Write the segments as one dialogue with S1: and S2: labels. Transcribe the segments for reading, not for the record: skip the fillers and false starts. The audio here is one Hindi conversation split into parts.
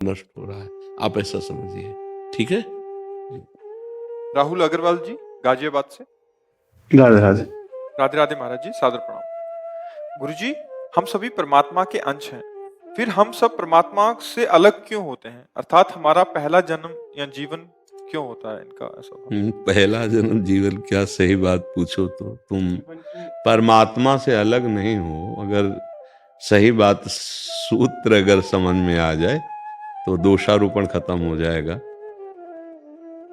S1: नष्ट हो रहा है, आप ऐसा समझिए। ठीक है।
S2: राहुल अग्रवाल जी गाजियाबाद से।
S3: राधे राधे।
S2: राधे राधे महाराज जी, सादर प्रणाम। गुरुजी, हम सभी परमात्मा के अंश हैं, फिर हम सब परमात्मा से अलग क्यों होते हैं? अर्थात हमारा पहला जन्म या जीवन क्यों होता है? इनका ऐसा
S1: पहला जन्म जीवन क्या, सही बात पूछो तो तुम परमात्मा से अलग नहीं हो। अगर सही बात सूत्र अगर समझ में आ जाए तो दोषारोपण खत्म हो जाएगा।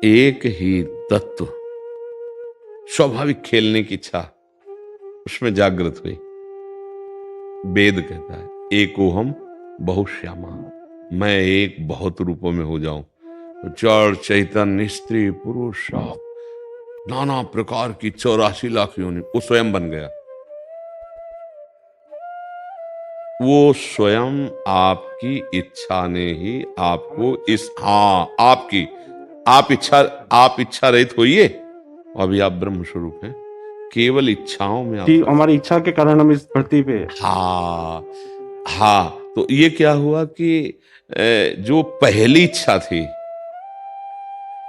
S1: एक ही तत्व, स्वाभाविक खेलने की इच्छा उसमें जागृत हुई। वेद कहता है एकोहम बहुश्यामा, मैं एक बहुत रूपों में हो जाऊं। तो जड़ चैतन्य स्त्री पुरुष नाना प्रकार की 84 लाख योनि, वो स्वयं बन गया। वो स्वयं आपकी इच्छा ने ही आपको इस आपकी आप इच्छा रहित होइए। अभी आप ब्रह्म स्वरूप हैं, केवल इच्छाओं में आप
S3: हमारी इच्छा के कारण हम इस धरती पे।
S1: हाँ, तो ये क्या हुआ कि जो पहली इच्छा थी,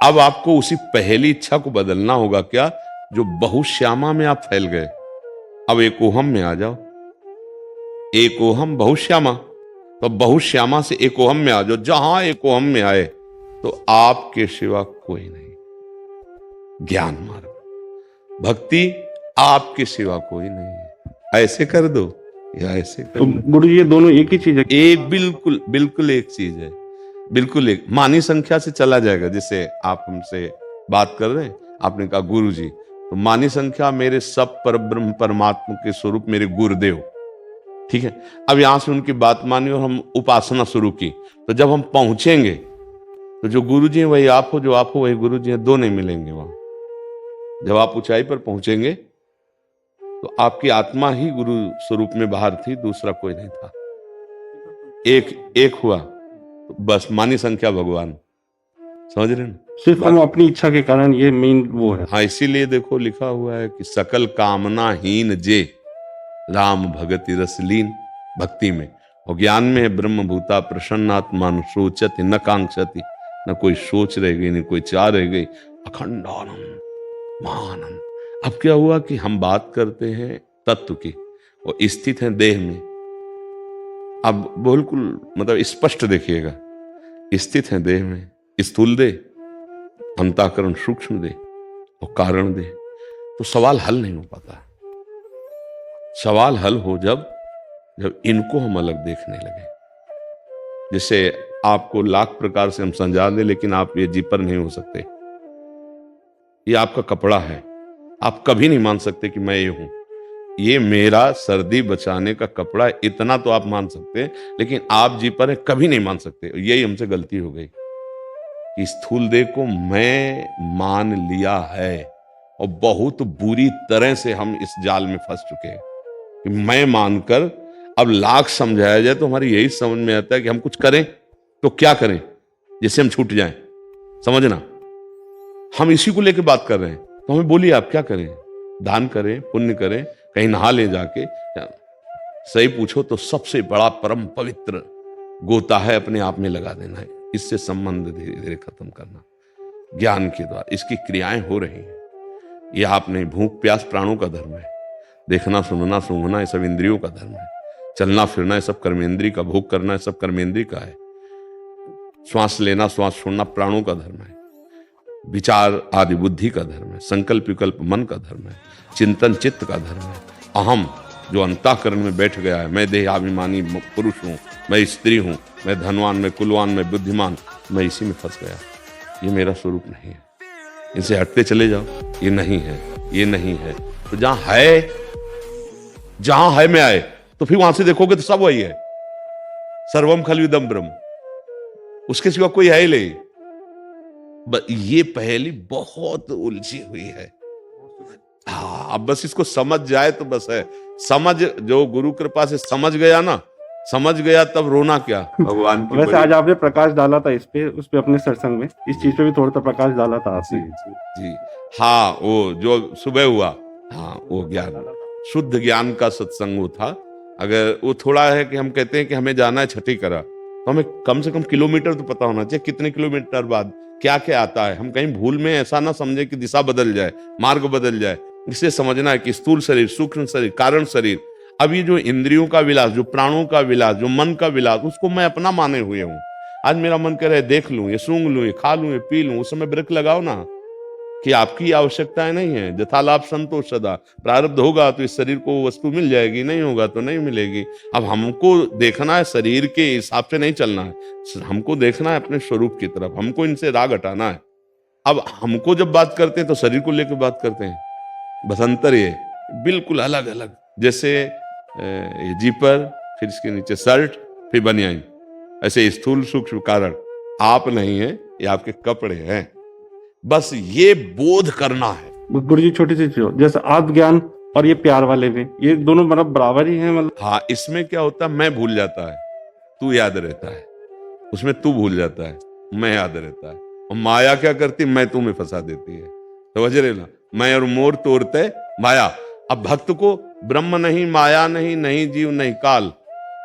S1: अब आपको उसी पहली इच्छा को बदलना होगा। क्या? जो बहुश्यामा में आप फैल गए, अब एकोहम में आ जाओ। एकोहम बहुश्यामा, तो बहुश्यामा से एकोहम में आ जाओ। जहां एकोहम में आए तो आपके सिवा कोई नहीं। ज्ञान मार्ग भक्ति, आपके सिवा कोई नहीं है। ऐसे कर दो या ऐसे कर
S3: तो
S1: दो।
S3: गुरु जी ये दोनों एक ही चीज है?
S1: एक बिल्कुल बिल्कुल एक चीज है, बिल्कुल एक। मानी संख्या से चला जाएगा। जैसे आप हमसे बात कर रहे हैं, आपने कहा गुरु जी, तो मानी संख्या मेरे सब परब्रह्म परमात्मा के स्वरूप मेरे गुरुदेव। ठीक है, अब यहां से उनकी बात मानी और हम उपासना शुरू की। तो जब हम पहुंचेंगे तो जो गुरु जी है वही आप हो, जो आप हो वही गुरु जी है, दो नहीं मिलेंगे वहां। जब आप ऊंचाई पर पहुंचेंगे तो आपकी आत्मा ही गुरु स्वरूप में बाहर थी, दूसरा कोई नहीं था। एक हुआ तो बस मानी संख्या भगवान। समझ रहे ना?
S3: सिर्फ हम अपनी इच्छा के कारण, ये मेन वो है।
S1: हाँ, इसीलिए देखो लिखा हुआ है कि सकल कामना हीन जे राम भगति रसलीन। भक्ति में और ज्ञान में है ब्रह्म भूता प्रसन्नात्मा सोचति न कांक्षति। न कोई सोच रह गई, न कोई चाह रह गई। अखंडानंद महानंद। अब क्या हुआ कि हम बात करते हैं तत्व की और स्थित है देह में। अब बिल्कुल मतलब स्पष्ट देखिएगा, स्थित है देह में। स्थूल देह, अंतःकरण सूक्ष्म देह और कारण देह। तो सवाल हल नहीं हो पाता। सवाल हल हो जब इनको हम अलग देखने लगे। जैसे आपको लाख प्रकार से हम समझा दें, लेकिन आप ये जीपर नहीं हो सकते। ये आपका कपड़ा है, आप कभी नहीं मान सकते कि मैं ये हूं। ये मेरा सर्दी बचाने का कपड़ा है, इतना तो आप मान सकते हैं, लेकिन आप जीपर है कभी नहीं मान सकते। यही हमसे गलती हो गई कि स्थूल देह को मैं मान लिया है और बहुत बुरी तरह से हम इस जाल में फंस चुके हैं कि मैं मानकर अब लाख समझाया जाए तो हमारी यही समझ में आता है कि हम कुछ करें तो क्या करें जिससे हम छूट जाएं। समझना, हम इसी को लेकर बात कर रहे हैं। तो हमें बोलिए आप क्या करें? दान करें, पुण्य करें, कहीं नहा ले जाके। सही पूछो तो सबसे बड़ा परम पवित्र गोता है अपने आप में लगा देना है। इससे संबंध धीरे धीरे खत्म करना ज्ञान के द्वारा। इसकी क्रियाएं हो रही हैं। ये आपने भूख प्यास प्राणों का धर्म है। देखना सुनना सूंघना ये सब इंद्रियों का धर्म है। चलना फिरना ये सब कर्मेंद्री का, भोग करना ये सब कर्मेंद्री का है। श्वास लेना श्वास छोड़ना प्राणों का धर्म है। विचार आदि बुद्धि का धर्म है। संकल्प विकल्प मन का धर्म है। चिंतन चित्त का धर्म है। अहम जो अंतःकरण में बैठ गया है, मैं देहाभिमानी पुरुष हूं, मैं स्त्री हूं, मैं धनवान, मैं कुलवान, मैं बुद्धिमान, मैं इसी में फंस गया। ये मेरा स्वरूप नहीं है। इनसे हटते चले जाओ। ये नहीं है, ये नहीं है। तो जहां है मैं आए, तो फिर वहां से देखोगे तो सब वही है। सर्वम खलविदम ब्रह्म, उसके सिवा कोई है ही नहीं। ये पहेली बहुत उलझी हुई है। हाँ, अब बस इसको समझ जाए तो बस है। समझ, जो गुरु कृपा से समझ गया ना, समझ गया तब रोना क्या। भगवान की
S3: वैसे आज आपने प्रकाश डाला था उस पे अपने सत्संग में, इस चीज पे भी थोड़ा सा प्रकाश डाला था आपने।
S1: जी हाँ, वो जो सुबह हुआ, हाँ वो ज्ञान, शुद्ध ज्ञान का सत्संग वो था। अगर वो थोड़ा है कि हम कहते हैं कि हमें जाना है छठी करा, तो हमें कम से कम किलोमीटर तो पता होना चाहिए, कितने किलोमीटर बाद क्या क्या आता है। हम कहीं भूल में ऐसा ना समझे कि दिशा बदल जाए, मार्ग बदल जाए। इसे समझना है कि स्थूल शरीर, सूक्ष्म शरीर, कारण शरीर, अब ये जो इंद्रियों का विलास, जो प्राणों का विलास, जो मन का विलास, उसको मैं अपना माने हुए हूँ। आज मेरा मन कह रहा है देख लूं, ये सूंघ लूं, ये खा लूं, ये पी लूं, उस समय ब्रेक लगाओ ना कि आपकी आवश्यकताएं नहीं है। यथा लाभ संतोष सदा, प्रारब्ध होगा तो इस शरीर को वस्तु मिल जाएगी, नहीं होगा तो नहीं मिलेगी। अब हमको देखना है, शरीर के हिसाब से नहीं चलना है, हमको देखना है अपने स्वरूप की तरफ, हमको इनसे राग हटाना है। अब हमको जब बात करते हैं तो शरीर को लेकर बात करते हैं, बस अंतर ये बिल्कुल अलग अलग। जैसे ये जीपर, फिर इसके नीचे शर्ट, फिर बनियान, ऐसे स्थूल सूक्ष्म कारण आप नहीं है, ये आपके कपड़े हैं। बस ये बोध करना है।
S3: गुरु जी छोटी सी चीज, जैसे आत्मज्ञान और ये प्यार वाले में, ये दोनों मतलब बराबर ही हैं मतलब?
S1: हाँ, इसमें क्या होता है, मैं भूल जाता है, तू याद रहता है। उसमें तू भूल जाता है, मैं याद रहता है। और माया क्या करती, मैं तू में फंसा देती है। समझ रहे ना, मैं और मोर तोड़ते माया। अब भक्त को ब्रह्म नहीं, माया नहीं, नहीं जीव नहीं काल,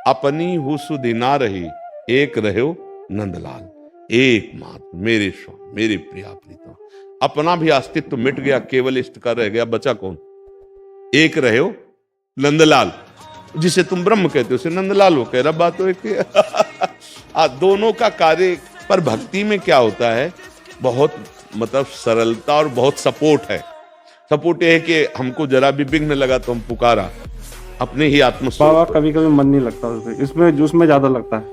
S1: अपनी हु सुधि ना रही, एक रहो नंदलाल। एक मात्र मेरे स्वामी, मेरे प्रिया प्रीतम, अपना भी अस्तित्व मिट गया, केवल इष्ट का रह गया, बचा कौन? एक रहे हो नंदलाल, जिसे तुम ब्रह्म कहते हो उसे नंदलाल हो कह रहा, बात तो एक दोनों का कार्य। पर भक्ति में क्या होता है, बहुत मतलब सरलता और बहुत सपोर्ट है। सपोर्ट ये है कि हमको जरा भी विघ्न लगा तो हम पुकारा अपने ही
S3: बाबा,
S1: आत्मस्वरूप।
S3: कभी कभी मन नहीं लगता इसमें, उसमें ज्यादा लगता है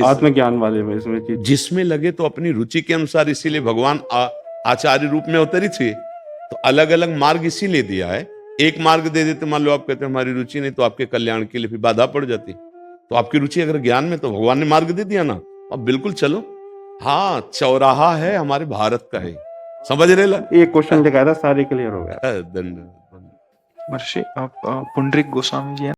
S3: आत्मज्ञान वाले में, इसमें चीज
S1: जिसमें लगे तो अपनी रुचि के अनुसार, इसीलिए भगवान आचार्य रूप में अवतरित हुए। तो अलग अलग मार्ग इसीलिए दिया है। एक मार्ग दे देते, मान लो आप कहते हैं हमारी रुचि नहीं, तो आपके कल्याण के लिए भी बाधा पड़ जाती। तो आपकी रुचि अगर ज्ञान में, तो भगवान ने मार्ग दे दिया ना, अब बिल्कुल चलो। हाँ, चौराहा है हमारे भारत का है, समझ रहे ला?
S3: एक क्वेश्चन लिखा था, सारे क्लियर हो गया।
S1: धन्यवाद।
S2: महर्षि, आप पुंडरीक गोस्वामी जी हैं।